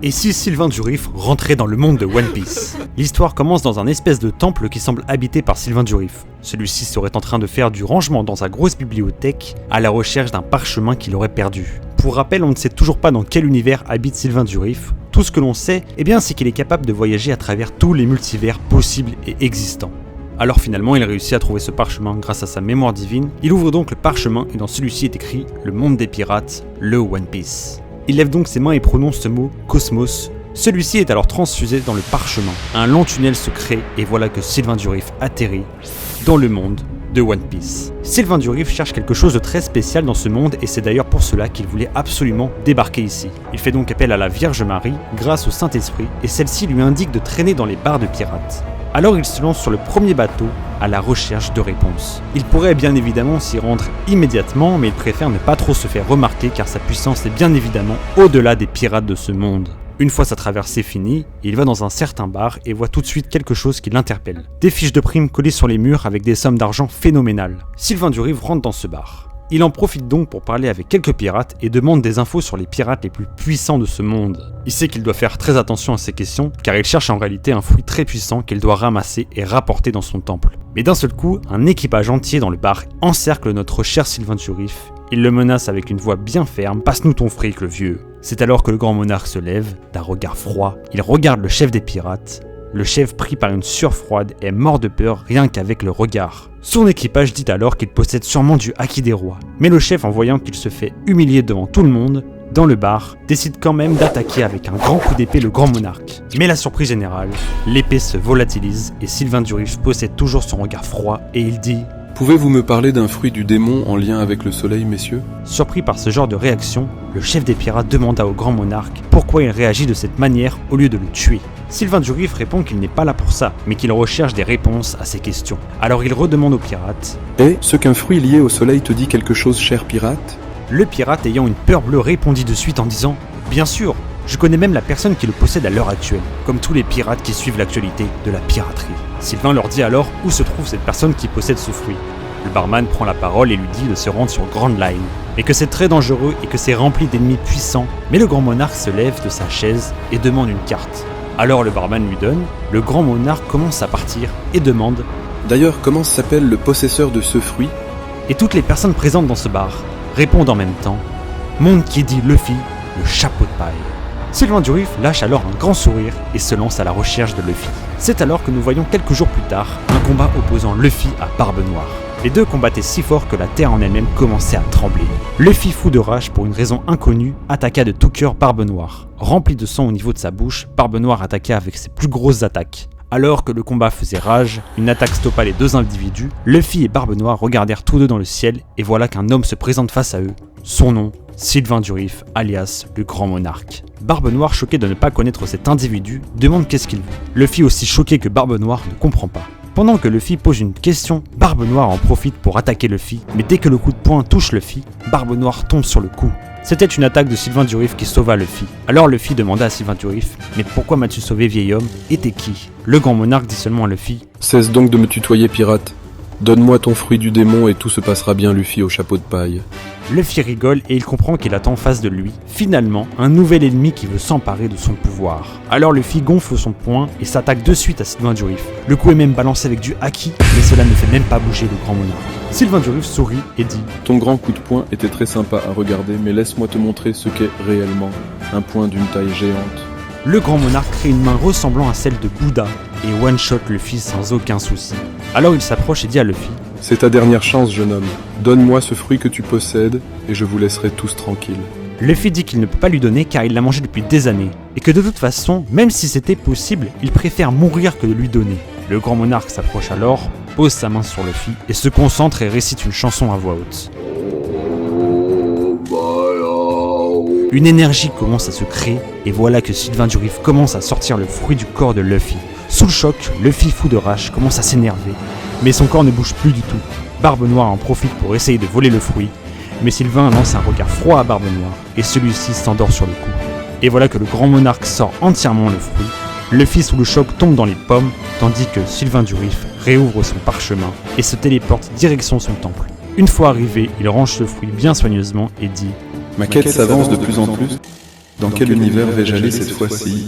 Et si Sylvain Durif rentrait dans le monde de One Piece? L'histoire commence dans un espèce de temple qui semble habité par Sylvain Durif. Celui-ci serait en train de faire du rangement dans sa grosse bibliothèque à la recherche d'un parchemin qu'il aurait perdu. Pour rappel, on ne sait toujours pas dans quel univers habite Sylvain Durif. Tout ce que l'on sait, c'est qu'il est capable de voyager à travers tous les multivers possibles et existants. Alors finalement, il réussit à trouver ce parchemin grâce à sa mémoire divine. Il ouvre donc le parchemin et dans celui-ci est écrit « Le monde des pirates, le One Piece ». Il lève donc ses mains et prononce ce mot « Cosmos ». Celui-ci est alors transfusé dans le parchemin. Un long tunnel se crée et voilà que Sylvain Durif atterrit dans le monde de One Piece. Sylvain Durif cherche quelque chose de très spécial dans ce monde et c'est d'ailleurs pour cela qu'il voulait absolument débarquer ici. Il fait donc appel à la Vierge Marie grâce au Saint-Esprit et celle-ci lui indique de traîner dans les bars de pirates. Alors il se lance sur le premier bateau à la recherche de réponses. Il pourrait bien évidemment s'y rendre immédiatement, mais il préfère ne pas trop se faire remarquer car sa puissance est bien évidemment au-delà des pirates de ce monde. Une fois sa traversée finie, il va dans un certain bar et voit tout de suite quelque chose qui l'interpelle. Des fiches de primes collées sur les murs avec des sommes d'argent phénoménales. Sylvain Durif rentre dans ce bar. Il en profite donc pour parler avec quelques pirates et demande des infos sur les pirates les plus puissants de ce monde. Il sait qu'il doit faire très attention à ces questions car il cherche en réalité un fruit très puissant qu'il doit ramasser et rapporter dans son temple. Mais d'un seul coup, un équipage entier dans le bar encercle notre cher Sylvain Durif. Il le menace avec une voix bien ferme « Passe-nous ton fric, le vieux ». C'est alors que le grand monarque se lève, d'un regard froid. Il regarde le chef des pirates. Le chef, pris par une sueur froide, est mort de peur rien qu'avec le regard. Son équipage dit alors qu'il possède sûrement du haki des rois. Mais le chef, en voyant qu'il se fait humilier devant tout le monde, dans le bar, décide quand même d'attaquer avec un grand coup d'épée le grand monarque. Mais la surprise générale, l'épée se volatilise et Sylvain Durif possède toujours son regard froid et il dit « Pouvez-vous me parler d'un fruit du démon en lien avec le soleil, messieurs ?» Surpris par ce genre de réaction, le chef des pirates demanda au grand monarque pourquoi il réagit de cette manière au lieu de le tuer. Sylvain Durif répond qu'il n'est pas là pour ça, mais qu'il recherche des réponses à ses questions. Alors il redemande au pirate « Est-ce qu'un fruit lié au soleil te dit quelque chose, cher pirate ?» Le pirate, ayant une peur bleue, répondit de suite en disant « Bien sûr, je connais même la personne qui le possède à l'heure actuelle, comme tous les pirates qui suivent l'actualité de la piraterie. » Sylvain leur dit alors où se trouve cette personne qui possède ce fruit. Le barman prend la parole et lui dit de se rendre sur Grand Line, mais que c'est très dangereux et que c'est rempli d'ennemis puissants. Mais le grand monarque se lève de sa chaise et demande une carte. Alors le barman lui donne, le grand monarque commence à partir et demande « D'ailleurs, comment s'appelle le possesseur de ce fruit ?» Et toutes les personnes présentes dans ce bar répondent en même temps « Monde qui dit Luffy, le chapeau de paille ». Sylvain Durif lâche alors un grand sourire et se lance à la recherche de Luffy. C'est alors que nous voyons quelques jours plus tard un combat opposant Luffy à Barbe Noire. Les deux combattaient si fort que la terre en elle-même commençait à trembler. Luffy, fou de rage pour une raison inconnue, attaqua de tout cœur Barbe Noire. Rempli de sang au niveau de sa bouche, Barbe Noire attaqua avec ses plus grosses attaques. Alors que le combat faisait rage, une attaque stoppa les deux individus, Luffy et Barbe Noire regardèrent tous deux dans le ciel et voilà qu'un homme se présente face à eux. Son nom, Sylvain Durif, alias le Grand Monarque. Barbe Noire, choqué de ne pas connaître cet individu, demande qu'est-ce qu'il veut. Luffy, aussi choqué que Barbe Noire, ne comprend pas. Pendant que Luffy pose une question, Barbe Noire en profite pour attaquer Luffy, mais dès que le coup de poing touche Luffy, Barbe Noire tombe sur le coup. C'était une attaque de Sylvain Durif qui sauva Luffy. Alors Luffy demanda à Sylvain Durif « Mais pourquoi m'as-tu sauvé, vieil homme ? Et t'es qui ?» Le grand monarque dit seulement à Luffy « Cesse donc de me tutoyer, pirate. Donne-moi ton fruit du démon et tout se passera bien, Luffy au chapeau de paille. » Luffy rigole et il comprend qu'il attend en face de lui, finalement, un nouvel ennemi qui veut s'emparer de son pouvoir. Alors Luffy gonfle son poing et s'attaque de suite à Sylvain Durif. Le coup est même balancé avec du haki, mais cela ne fait même pas bouger le grand monarque. Sylvain Durif sourit et dit « Ton grand coup de poing était très sympa à regarder, mais laisse-moi te montrer ce qu'est réellement un poing d'une taille géante. » Le grand monarque crée une main ressemblant à celle de Bouddha et one-shot Luffy sans aucun souci. Alors il s'approche et dit à Luffy « C'est ta dernière chance, jeune homme. Donne-moi ce fruit que tu possèdes et je vous laisserai tous tranquilles. » Luffy dit qu'il ne peut pas lui donner car il l'a mangé depuis des années et que de toute façon, même si c'était possible, il préfère mourir que de lui donner. Le grand monarque s'approche alors, pose sa main sur Luffy et se concentre et récite une chanson à voix haute. Une énergie commence à se créer et voilà que Sylvain Durif commence à sortir le fruit du corps de Luffy. Sous le choc, Luffy, fou de rage, commence à s'énerver, mais son corps ne bouge plus du tout. Barbe Noire en profite pour essayer de voler le fruit, mais Sylvain lance un regard froid à Barbe Noire et celui-ci s'endort sur le coup. Et voilà que le grand monarque sort entièrement le fruit. Luffy, sous le choc, tombe dans les pommes, tandis que Sylvain Durif réouvre son parchemin et se téléporte direction son temple. Une fois arrivé, il range le fruit bien soigneusement et dit « Ma quête s'avance de plus en plus. Dans quel univers vais-je aller cette fois-ci?